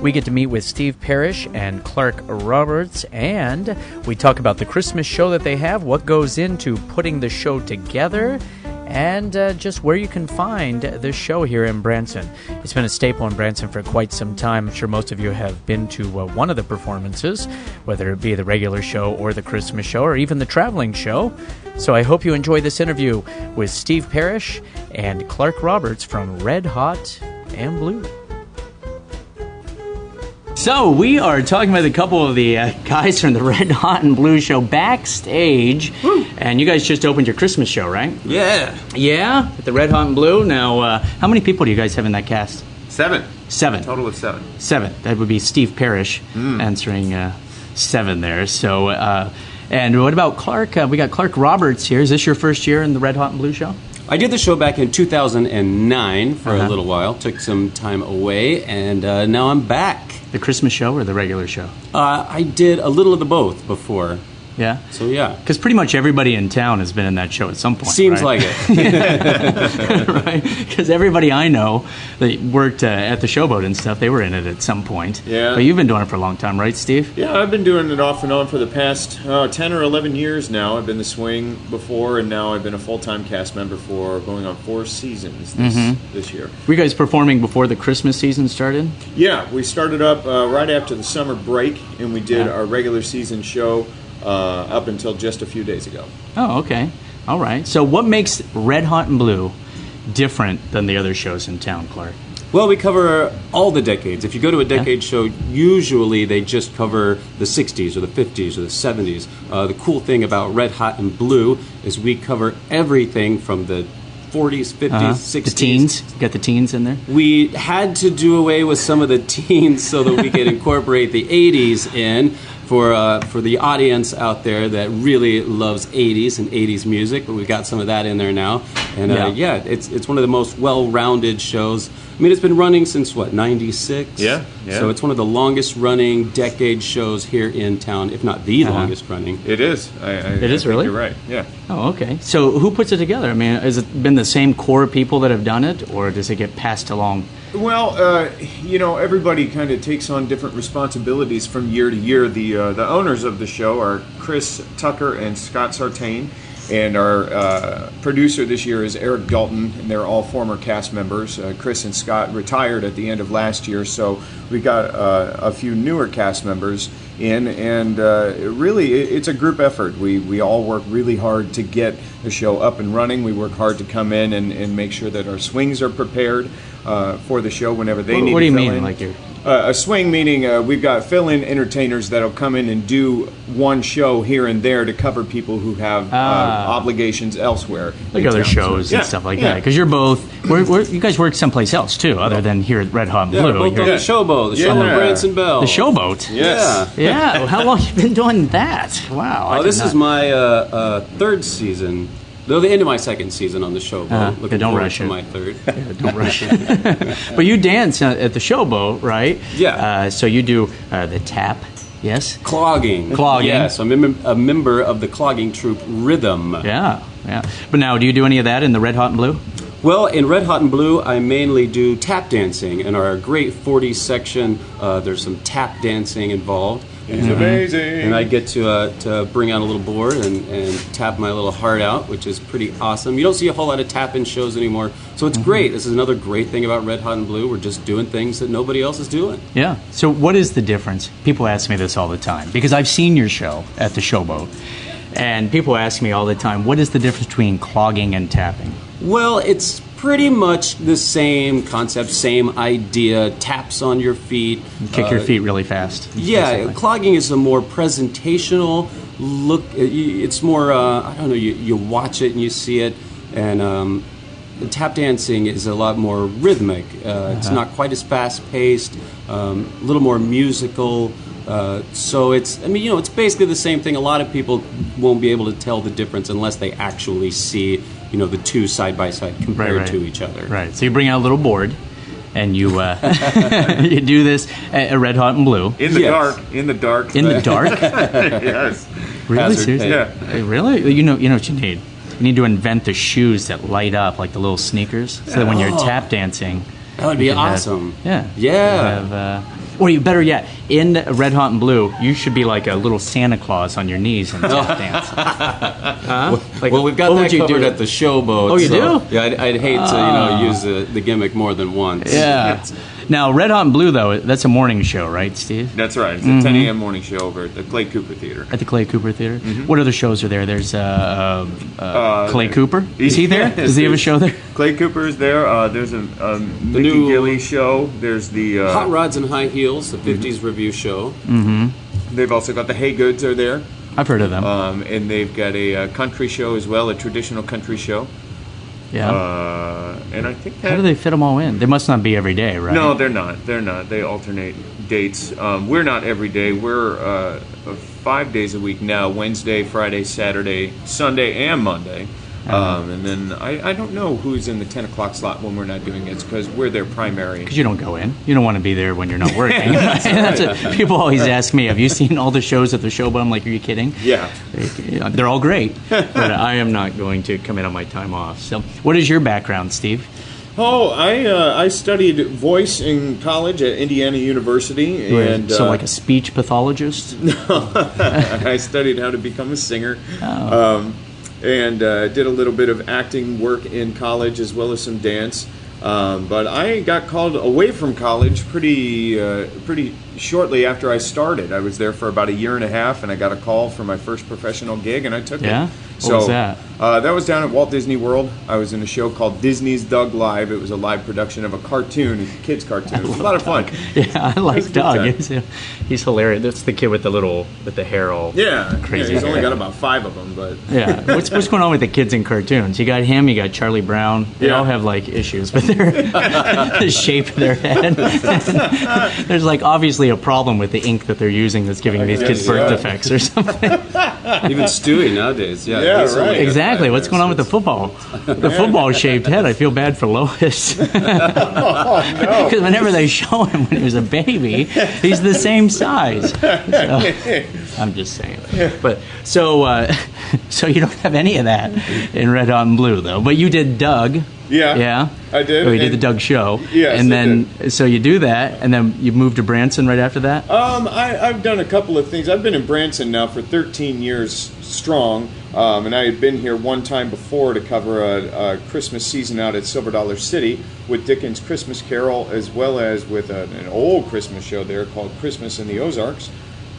We get to meet with Steve Parrish and Clark Roberts, and we talk about the Christmas show that they have, what goes into putting the show together, and just where you can find the show here in Branson. It's been a staple in Branson for quite some time. I'm sure most of you have been to one of the performances, whether it be the regular show or the Christmas show or even the traveling show. So I hope you enjoy this interview with Steve Parrish and Clark Roberts from Red Hot and Blue. So we are talking with a couple of the guys from the Red Hot and Blue show backstage. Woo. And you guys just opened your Christmas show, right? Yeah. Yeah, at the Red Hot and Blue. Now, how many people do you guys have in that cast? Seven. Seven. Total of seven. Seven. That would be Steve Parrish answering seven there. So, and what about Clark? We got Clark Roberts here. Is this your first year in the Red Hot and Blue show? I did the show back in 2009 for a little while. Took some time away, and now I'm back. The Christmas show or the regular show? I did a little of the both before. Yeah? So, yeah. Because pretty much everybody in town has been in that show at some point, Seems right? like it. Right? Because everybody I know that worked at the Showboat and stuff, they were in it at some point. Yeah. But you've been doing it for a long time, right, Steve? Yeah, I've been doing it off and on for the past 10 or 11 years now. I've been the swing before, and now I've been a full-time cast member for going on 4 seasons this year. Were you guys performing before the Christmas season started? Yeah, we started up right after the summer break, and we did our regular season show up until just a few days ago. Oh, okay. All right. So what makes Red Hot and Blue different than the other shows in town, Clark? Well, we cover all the decades. If you go to a decade show, usually they just cover the 60s or the 50s or the 70s. The cool thing about Red Hot and Blue is we cover everything from the 40s, 50s, 60s. The teens? You got the teens in there? We had to do away with some of the teens so that we could incorporate the 80s in for the audience out there that really loves 80s and 80s music, but we've got some of that in there now. And it's one of the most well-rounded shows. I mean, it's been running since, 96? Yeah. So it's one of the longest-running decade shows here in town, if not the longest-running. It is. It is, really? You're right, yeah. Oh, okay. So who puts it together? I mean, has it been the same core of people that have done it, or does it get passed along? Well, everybody kind of takes on different responsibilities from year to year. The owners of the show are Chris Tucker and Scott Sartain, and our producer this year is Eric Dalton, and they're all former cast members. Chris and Scott retired at the end of last year, so we got a few newer cast members in, and really it's a group effort. We all work really hard to get the show up and running. We work hard to come in and make sure that our swings are prepared for the show whenever they need to fill in. What do you mean, like your... A swing meaning we've got fill-in entertainers that'll come in and do one show here and there to cover people who have obligations elsewhere. Like other shows and stuff like that. Because you're both... you guys work someplace else, too, other than here at Red Hot and Blue. Yeah, both on the Showboat. The Showboat Branson Bell. The Showboat? Yes. Yeah. Well, how long have you been doing that? Wow. This is my third season. No, the end of my second season on the Showboat. Looking don't forward rush to it. my third. Don't rush it. But you dance at the Showboat, right? Yeah. So you do the tap, yes? Clogging. Yes, I'm a member of the Clogging troupe Rhythm. Yeah. But now, do you do any of that in the Red Hot and Blue? Well, in Red Hot and Blue, I mainly do tap dancing. In our great 40s section, there's some tap dancing involved. It's amazing. And I get to bring out a little board and tap my little heart out, which is pretty awesome. You don't see a whole lot of tap-in shows anymore, so it's great. This is another great thing about Red Hot and Blue. We're just doing things that nobody else is doing. Yeah. So what is the difference? People ask me this all the time, because I've seen your show at the Showboat, and people ask me all the time, what is the difference between clogging and tapping? Well, it's pretty much the same concept, same idea. Taps on your feet. Kick your feet really fast. Yeah, basically. Clogging is a more presentational look. It's more, I don't know, you watch it and you see it. And tap dancing is a lot more rhythmic. It's not quite as fast-paced, a little more musical. So it's basically the same thing. A lot of people won't be able to tell the difference unless they actually see, the two side by side compared to each other. Right. So you bring out a little board, and you you do this at Red Hot and Blue. In the dark. In the dark. In the dark. Yes. Really? Seriously? Yeah. Hey, really? You know what you need. You need to invent the shoes that light up like the little sneakers, so that when you're tap dancing, that would be awesome. Yeah. Yeah. Or you better yet, in Red Hot and Blue, you should be like a little Santa Claus on your knees and tap dance. Huh? Like, well, we've got that covered at the showboat. Oh, you do? Yeah, I'd hate to use the gimmick more than once. Yeah. Now, Red Hot and Blue, though, that's a morning show, right, Steve? That's right. It's a 10 a.m. morning show over at the Clay Cooper Theater. At the Clay Cooper Theater? What other shows are there? There's Clay Cooper. Is he there? Does he have a show there? Clay Cooper is there. There's a Mickey Gilley show. There's the Hot Rods and High Heels, the 50s review show. They've also got the Hay Goods are there. I've heard of them. And they've got a country show as well, a traditional country show. Yeah. And I think how do they fit them all in? They must not be every day, right? No, they're not. They're not. They alternate dates. We're not every day. We're 5 days a week now: Wednesday, Friday, Saturday, Sunday, and Monday. And then I don't know who's in the 10 o'clock slot when we're not doing it because we're their primary. Because you don't go in. You don't want to be there when you're not working. That's what people always ask me, have you seen all the shows at the show? But I'm like, are you kidding? Yeah. They're all great. But I am not going to come in on my time off. So what is your background, Steve? Oh, I studied voice in college at Indiana University. And so like a speech pathologist? No. I studied how to become a singer. And did a little bit of acting work in college as well as some dance. But I got called away from college pretty shortly after I started. I was there for about a year and a half, and I got a call for my first professional gig, and I took it. What was that? That was down at Walt Disney World. I was in a show called Disney's Doug Live. It was a live production of a cartoon, a kid's cartoon. It was a lot of fun. Yeah, I like Doug. He's hilarious. That's the kid with the hair all crazy. He's only got about 5 of them, but what's going on with the kids in cartoons? You got him, you got Charlie Brown. They all have like issues with the shape of their head. There's like obviously a problem with the ink that they're using that's giving these kids birth defects or something. Even Stewie nowadays, right. Exactly. What's going on with the football? The football-shaped head. I feel bad for Lois. Because whenever they show him when he was a baby, he's the same size. So, I'm just saying. But so you don't have any of that in Red Hot and Blue, though. But you did Doug. Yeah. I did. So you did the Doug show. Yes, and then so you do that, and then you moved to Branson right after that. I've done a couple of things. I've been in Branson now for 13 years strong, and I had been here one time before to cover a Christmas season out at Silver Dollar City with Dickens' Christmas Carol, as well as with an old Christmas show there called Christmas in the Ozarks.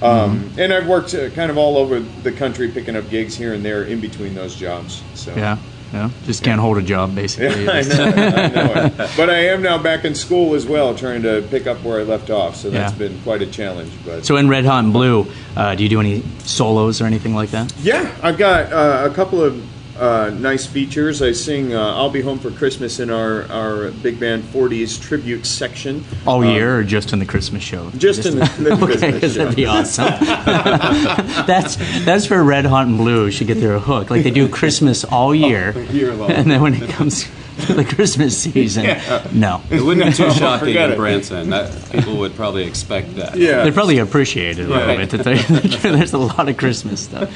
And I've worked kind of all over the country, picking up gigs here and there in between those jobs. So. Yeah, just can't hold a job, basically. Yeah, I know it. But I am now back in school as well, trying to pick up where I left off, so that's been quite a challenge. But so in Red Hot and Blue, do you do any solos or anything like that? Yeah, I've got a couple of nice features. I sing I'll Be Home for Christmas in our Big Band 40s tribute section. All year or just in the Christmas show? Just in the Christmas show. That'd be awesome. that's for Red Hot and Blue should get their hook. Like they do Christmas all year, long. And then when it comes to the Christmas season, no. It wouldn't be too shocking in Branson. People would probably expect that. Yeah. They'd probably appreciate it a little bit. There's a lot of Christmas stuff.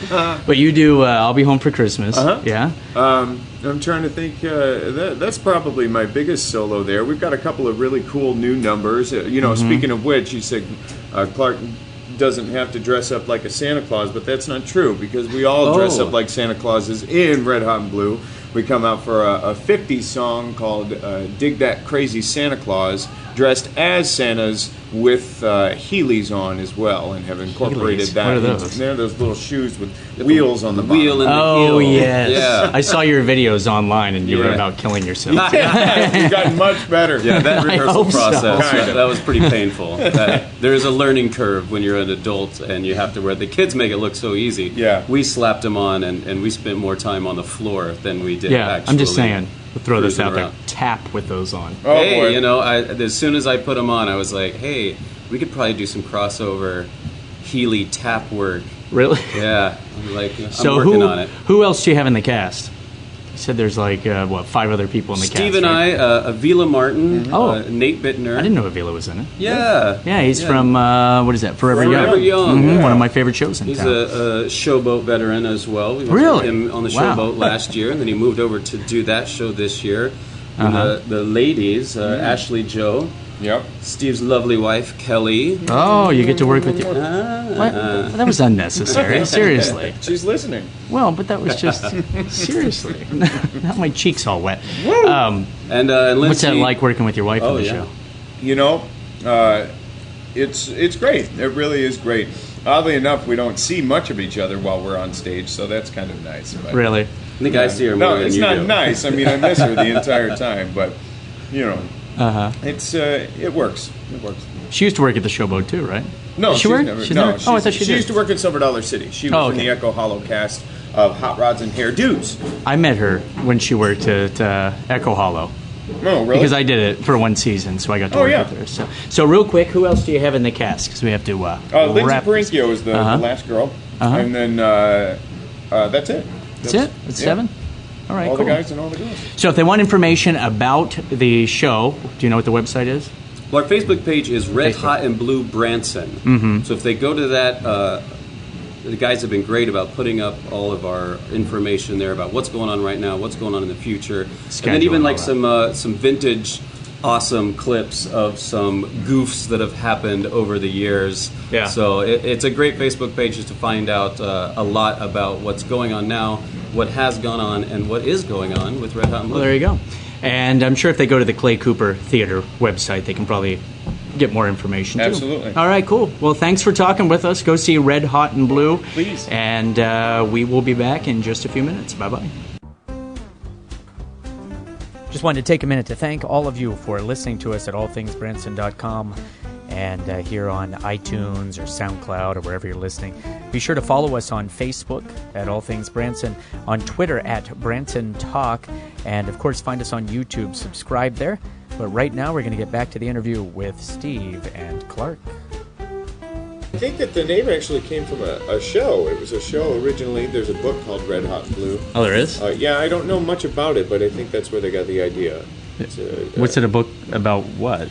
But you do I'll Be Home for Christmas. Yeah? I'm trying to think. That's probably my biggest solo there. We've got a couple of really cool new numbers. Speaking of which, you said Clark doesn't have to dress up like a Santa Claus, but that's not true because we all dress up like Santa Clauses in Red Hot and Blue. We come out for a 50s song called Dig That Crazy Santa Claus, dressed as Santas with Heelys on as well, and have incorporated Heelys. that. What are those? They're those little shoes with wheels on the bottom. Wheel in the Oh, heel. yes. Yeah. I saw your videos online, and you were about killing yourself. You've gotten much better. Yeah, that rehearsal hope so. process, that was pretty painful. There is a learning curve when you're an adult and you have to wear. The kids make it look so easy. Yeah. We slapped them on and we spent more time on the floor than we did actually. I'm just saying. We'll throw this out around. there. Tap with those on. Oh, hey, boy. as soon as I put them on, I was like, hey, we could probably do some crossover Healy tap work. Really? Yeah. I'm like, So I'm working on it. who else do you have in the cast? You said there's like, 5 other people in the cast. Steve and right? I, Avila Martin, Nate Bittner. I didn't know Avila was in it. Yeah. Yeah, he's from, what is that, Forever Young? Forever Young. One of my favorite shows in He's town. a showboat veteran as well. We Really? with him on the Wow. showboat last year, and then he moved over to do that show this year. And the ladies, Ashley Joe, Yep. Steve's lovely wife, Kelly. Oh, you get to work with your... What? That was unnecessary. Seriously. She's listening. Well, but that was just... seriously. Now my cheek's all wet. And Lindsay, what's that like working with your wife on the show? You know, it's great. It really is great. Oddly enough, we don't see much of each other while we're on stage, so that's kind of nice. But, really? I think I see her more than you do. No, it's not nice. I mean, I miss her the entire time, but, you know, it works. It works. She used to work at the Showboat too, right? No, she's never. Oh, I thought she did. She used to work at Silver Dollar City. She was in the Echo Hollow cast of Hot Rods and Hair Dudes. I met her when she worked at Echo Hollow. Oh, really? Because I did it for one season, so I got to work with her. So real quick, who else do you have in the cast? Because we have to Lindsay Perincchio is the last girl. And then that's it. That's it? That's 7? All right, all cool. the guys and all the girls. So if they want information about the show, do you know what the website is? Well, our Facebook page is Red Hot and Blue Branson. Mm-hmm. So if they go to that, the guys have been great about putting up all of our information there about what's going on right now, what's going on in the future, and then even like some vintage, awesome clips of some goofs that have happened over the years. Yeah. So it's a great Facebook page just to find out a lot about what's going on now, what has gone on, and what is going on with Red Hot and Blue. Well, there you go. And I'm sure if they go to the Clay Cooper Theater website, they can probably get more information too. Absolutely. All right, cool. Well, thanks for talking with us. Go see Red Hot and Blue. Please. And we will be back in just a few minutes. Bye-bye. Just wanted to take a minute to thank all of you for listening to us at allthingsbranson.com and here on iTunes or SoundCloud or wherever you're listening. Be sure to follow us on Facebook at All Things Branson, on Twitter at Branson Talk, and of course find us on YouTube. Subscribe there. But right now we're going to get back to the interview with Steve and Clark. I think that the name actually came from a show. It was a show originally. There's a book called Red Hot and Blue. Oh, there is? Yeah, I don't know much about it, but I think that's where they got the idea. What's it a book about? What?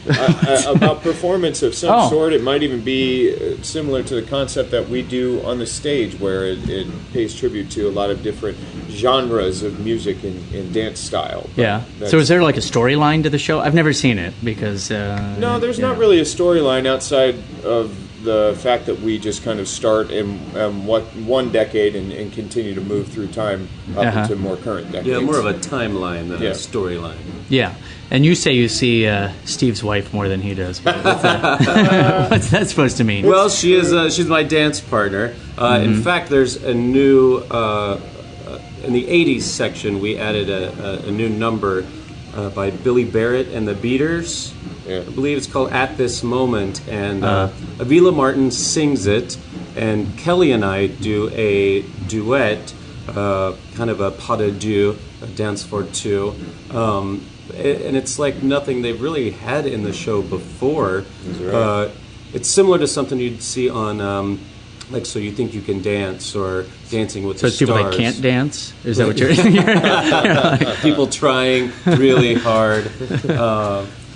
About performance of some sort. It might even be similar to the concept that we do on the stage, where it pays tribute to a lot of different genres of music and dance style. Yeah. So is there like a storyline to the show? I've never seen it because... no, there's not really a storyline outside of the fact that we just kind of start in one decade and continue to move through time up into more current decades. Yeah, more of a timeline than a storyline. Yeah, and you say you see Steve's wife more than he does. What's that supposed to mean? Well, she's my dance partner. In fact, there's a new in the '80s section. We added a new number by Billy Barrett and the Beaters. Yeah. I believe it's called At This Moment, and Avila Martin sings it, and Kelly and I do a duet, kind of a pas de deux, a dance for two, and it's like nothing they've really had in the show before. Right. It's similar to something you'd see on like So You Think You Can Dance or Dancing with the Stars. So it's people that can't dance? Is that what you're people trying really hard.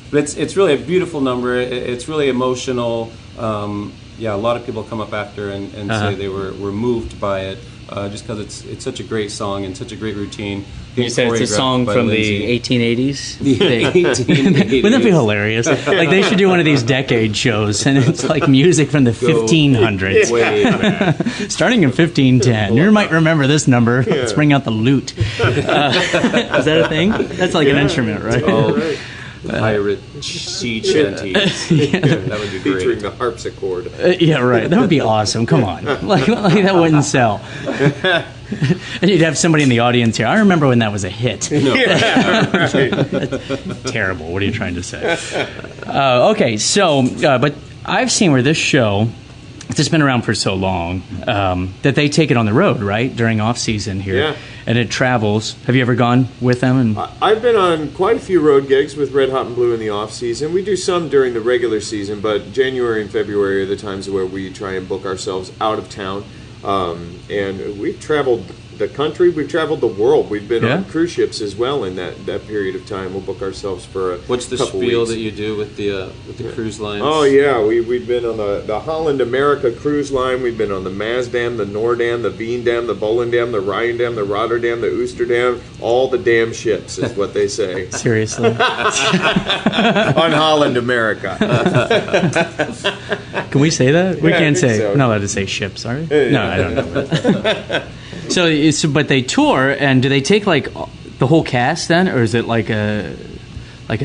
But it's really a beautiful number. It's really emotional. Yeah, a lot of people come up after and say they were moved by it, just because it's such a great song and such a great routine. You said it's a song from Lindsay. the 1880s? The 1880s. Wouldn't that be hilarious? Like, they should do one of these decade shows, and it's like music from the 1500s. Way back. Starting in 1510. You might remember this number. Yeah. Let's bring out the lute. Is that a thing? That's like an instrument, right? Oh, pirate sea chanties. That would be great. Featuring the harpsichord. Yeah, right. That would be awesome. Come on. Like that wouldn't sell. And you'd have somebody in the audience here. I remember when that was a hit. No. That's terrible. What are you trying to say? Okay, so, but I've seen where this show, it's been around for so long, that they take it on the road, right, during off-season here. Yeah. And it travels. Have you ever gone with them? And I've been on quite a few road gigs with Red Hot and Blue in the off-season. We do some during the regular season, but January and February are the times where we try and book ourselves out of town. And we've traveled the country. We've traveled the world. We've been Yeah. on cruise ships as well in that period of time. We'll book ourselves for a What's the couple spiel weeks. that you do with the cruise lines? Oh yeah, we've been on the Holland America cruise line. We've been on the Maasdam, the Noordam, the Veendam, the Volendam, the Ryandam, the Rotterdam, the Oosterdam. All the damn ships is what they say Seriously. on Holland America. Can we say that? We Yeah, I can't think say. so. We're not allowed to say ships, are we? Yeah. No, I don't know. But they tour, and do they take like the whole cast then, or is it like a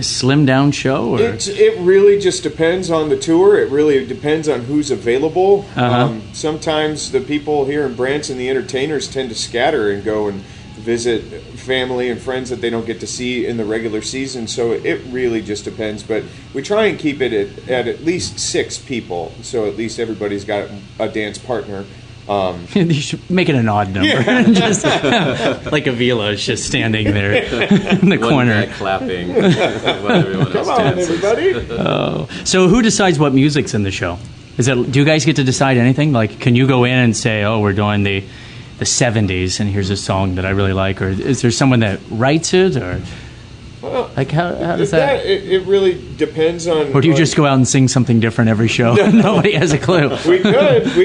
slim down show? Or? It really just depends on the tour. It really depends on who's available. Sometimes the people here in Branson, the entertainers, tend to scatter and go and visit family and friends that they don't get to see in the regular season. So it really just depends. But we try and keep it at least 6 people. So at least everybody's got a dance partner. You should make it an odd number. Just like Avila is just standing there in the One corner. guy clapping while everyone else Come on, dances. everybody. So who decides what music's in the show? Do you guys get to decide anything? Like, can you go in and say, "Oh, we're doing the 70s, and here's a song that I really like," or is there someone that writes it, or like how does that? It really depends on. Or do you just go out and sing something different every show? Nobody has a clue. We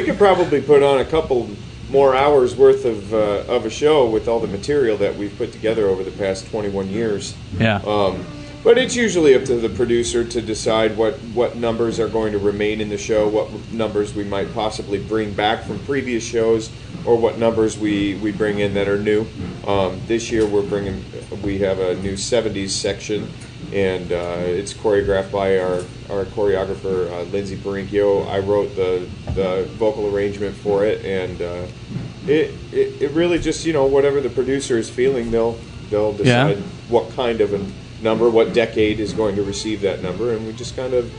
could probably put on a couple more hours worth of a show with all the material that we've put together over the past 21 years. Yeah. But it's usually up to the producer to decide what numbers are going to remain in the show, what numbers we might possibly bring back from previous shows, or what numbers we bring in that are new. This year we have a new 70s section, and it's choreographed by our choreographer, Lindsay Perincchio. I wrote the vocal arrangement for it, and it really just, whatever the producer is feeling, they'll decide what kind of a number, what decade is going to receive that number, and we just kind of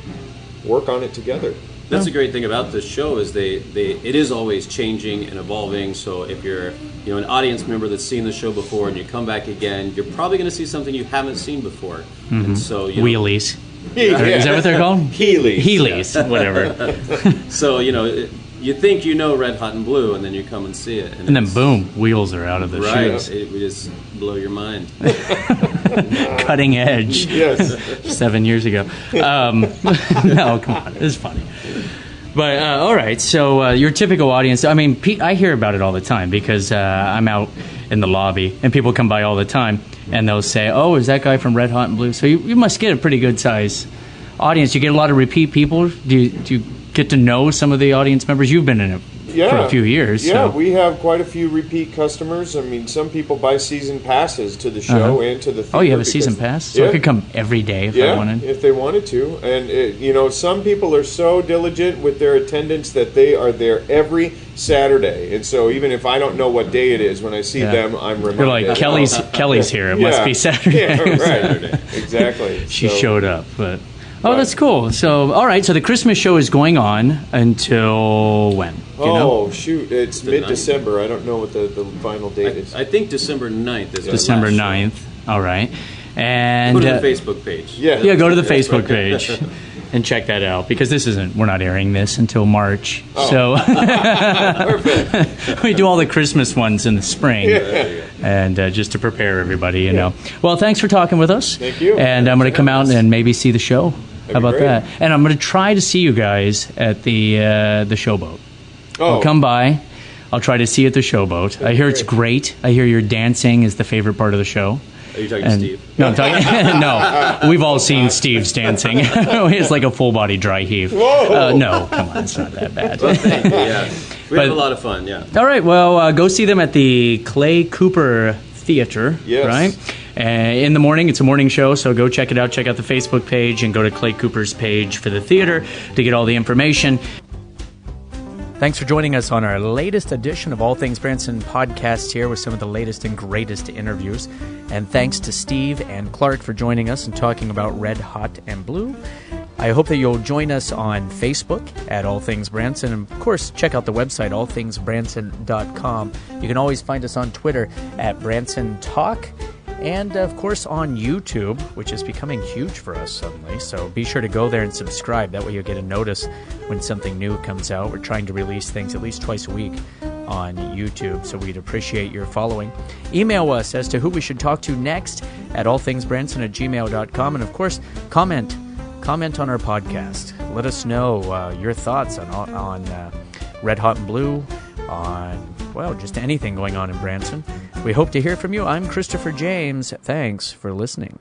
work on it together. That's the great thing about this show is it is always changing and evolving. So if you're an audience member that's seen the show before and you come back again, you're probably going to see something you haven't seen before. Mm-hmm. And so Wheelies. Yeah. Is that what they're called? Heelys. Heelys, whatever. So you think you know Red Hot and Blue, and then you come and see it, And then boom, wheels are out of the right? shoes. It would just blow your mind. Cutting edge. Yes. 7 years ago. No, come on, it's funny. But all right, so your typical audience. I mean, I hear about it all the time because I'm out in the lobby and people come by all the time and they'll say, "Oh, is that guy from Red Hot and Blue?" So you must get a pretty good size audience. You get a lot of repeat people. Do you get to know some of the audience members? You've been in it for a few years. Yeah, so. we have quite a few repeat customers. I mean, some people buy season passes to the show and to the theater. Oh, you have a season pass? So I could come every day if I wanted? if they wanted to. And, some people are so diligent with their attendance that they are there every Saturday. And so even if I don't know what day it is, when I see them, I'm reminded. You're like, Kelly's here. It must be Saturday. Yeah, right. Exactly. She showed up, but... Oh, that's cool. So, all right. So the Christmas show is going on until when? Do you know? Shoot. It's mid-December. I don't know what the final date is. I think December 9th is December our last 9th. All right. And Go to the Facebook page. Yeah. go to the Facebook page and check that out because we're not airing this until March. So we do all the Christmas ones in the spring. And just to prepare everybody, know. Well, thanks for talking with us. Thank you. And I'm going to come out and maybe see the show. How about great. that? And I'm going to try to see you guys at the Showboat. I'll come by. I'll try to see you at the Showboat. I hear it's great. I hear your dancing is the favorite part of the show. Are you talking to Steve? No, I'm talking. No, we've all seen Steve's dancing. It's like a full body dry heave. No, come on, it's not that bad. Yeah, we have a lot of fun. Yeah. All right, well, go see them at the Clay Cooper Theater. Yes. Right. In the morning, it's a morning show, so go check it out. Check out the Facebook page and go to Clay Cooper's page for the theater to get all the information. Thanks for joining us on our latest edition of All Things Branson podcast here with some of the latest and greatest interviews. And thanks to Steve and Clark for joining us and talking about Red Hot and Blue. I hope that you'll join us on Facebook at All Things Branson. And, of course, check out the website, allthingsbranson.com. You can always find us on Twitter at Branson Talk. And, of course, on YouTube, which is becoming huge for us suddenly. So be sure to go there and subscribe. That way you'll get a notice when something new comes out. We're trying to release things at least twice a week on YouTube. So we'd appreciate your following. Email us as to who we should talk to next at allthingsbranson@gmail.com. And, of course, comment on our podcast. Let us know your thoughts on Red Hot and Blue, on, well, just anything going on in Branson. We hope to hear from you. I'm Christopher James. Thanks for listening.